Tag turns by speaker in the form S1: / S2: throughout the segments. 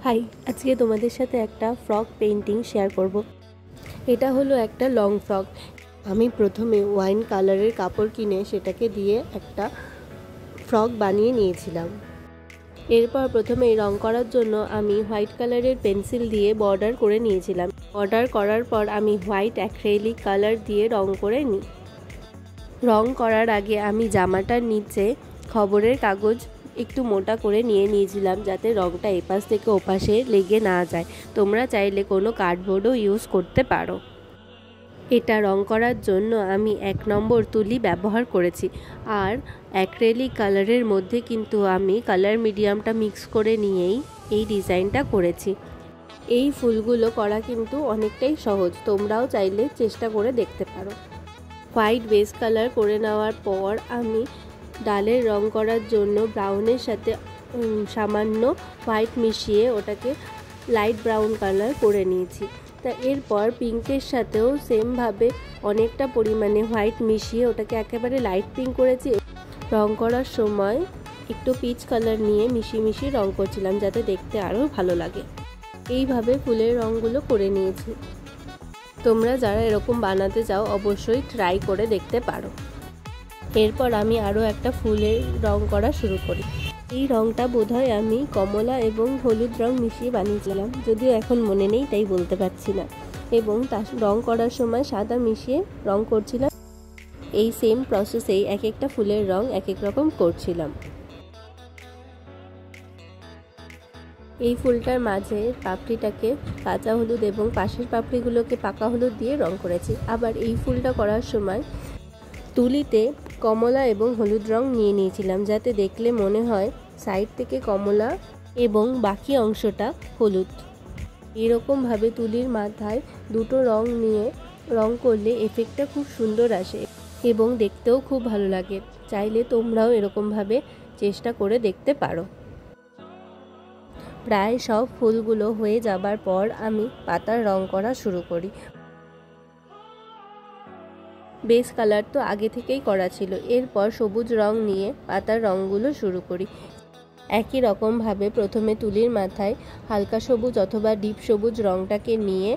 S1: High, আজকে তোমাদের সাথে একটা ফ্রক পেইন্টিং শেয়ার করব। এটা হলো একটা লং ফ্রক। আমি প্রথমে ওয়াইন কালারের কাপড় কিনে সেটাকে দিয়ে একটা ফ্রক বানিয়ে নিয়েছিলাম। এরপর প্রথমে রং করার জন্য আমি হোয়াইট কালারের পেন্সিল দিয়ে বর্ডার করে নিয়েছিলাম। বর্ডার করার পর আমি হোয়াইট অ্যাক্রিলিক কালার দিয়ে রং করে নিই। রং করার আগে আমি জামাটার নিচে খবরের কাগজ একটু মোটা করে নিয়েছিলাম, যাতে রংটা এপাশ থেকে ওপাশে লেগে না যায়। তোমরা চাইলে কোনো কার্ডবোর্ডও ইউজ করতে পারো। এটা রং করার জন্য আমি 1 নম্বর তুলি ব্যবহার করেছি। আর অ্যাক্রিলিক কালারের মধ্যে কিন্তু আমি কালার মিডিয়ামটা মিক্স করে নিয়েই এই ডিজাইনটা করেছি। এই ফুলগুলো করা কিন্তু অনেকটাই সহজ, তোমরাও চাইলে চেষ্টা করে দেখতে পারো। হোয়াইট বেস কালার করে নেওয়ার পর আমি ডালের রং করার জন্য ব্রাউনের সাথে সামান্য হোয়াইট মিশিয়ে ওটাকে লাইট ব্রাউন কালার করে নিয়েছি। তা এরপর পিঙ্কের সাথেও সেমভাবে অনেকটা পরিমাণে হোয়াইট মিশিয়ে ওটাকে একেবারে লাইট পিঙ্ক করেছি। রং করার সময় একটু পিচ কালার নিয়ে মিশিয়ে রং করছিলাম, যাতে দেখতে আরও ভালো লাগে। এইভাবে ফুলের রঙগুলো করে নিয়েছি। তোমরা যারা এরকম বানাতে চাও অবশ্যই ট্রাই করে দেখতে পারো। এরপর আমি আরও একটা ফুলের রং করা শুরু করি। এই রংটা বোধহয় আমি কমলা এবং হলুদ রং মিশিয়ে বানিয়েছিলাম, যদিও এখন মনে নেই তাই বলতে পারছি না। এবং তার রং করার সময় সাদা মিশিয়ে রং করছিলাম। এই সেম প্রসেসেই এক একটা ফুলের রং এক এক রকম করছিলাম। এই ফুলটার মাঝে পাপড়িটাকে কাঁচা হলুদ এবং পাশের পাপড়িগুলোকে পাকা হলুদ দিয়ে রং করেছি। আবার এই ফুলটা করার সময় তুলিতে কমলা এবং হলুদ রং নিয়েছিলাম, যাতে দেখলে মনে হয় সাইড থেকে কমলা এবং বাকি অংশটা হলুদ। এরকমভাবে তুলির মাথায় দুটো রং নিয়ে রং করলে এফেক্টটা খুব সুন্দর আসে এবং দেখতেও খুব ভালো লাগে। চাইলে তোমরাও এরকমভাবে চেষ্টা করে দেখতে পারো। প্রায় সব ফুলগুলো হয়ে যাবার পর আমি পাতার রং করা শুরু করি। বেস কালার তো আগে থেকেই করা ছিল। এরপর সবুজ রং নিয়ে পাতার রঙগুলো শুরু করি। একই রকমভাবে প্রথমে তুলির মাথায় হালকা সবুজ অথবা ডিপ সবুজ রংটাকে নিয়ে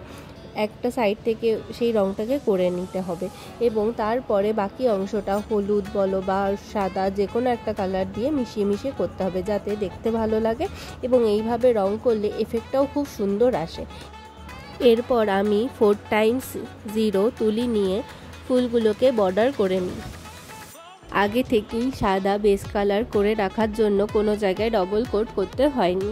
S1: একটা সাইড থেকে সেই রংটাকে করে নিতে হবে এবং তারপরে বাকি অংশটা হলুদ বলো বা সাদা যে কোনো একটা কালার দিয়ে মিশিয়ে করতে হবে, যাতে দেখতে ভালো লাগে এবং এইভাবে রং করলে এফেক্টটাও খুব সুন্দর আসে। এরপর আমি 4x0 তুলি নিয়ে ফুলগুলোকে বর্ডার করে নিই। আগে থেকেই সাদা বেস কালার করে রাখার জন্য কোনো জায়গায় ডবল কোট করতে হয়নি।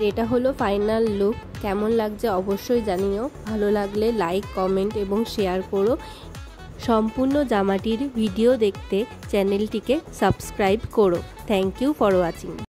S1: এটা হলো ফাইনাল লুক। কেমন লাগছে অবশ্যই জানিও। ভালো লাগলে লাইক, কমেন্ট এবং শেয়ার করো। সম্পূর্ণ জামাটির ভিডিও দেখতে চ্যানেলটিকে সাবস্ক্রাইব করো। Thank you for watching.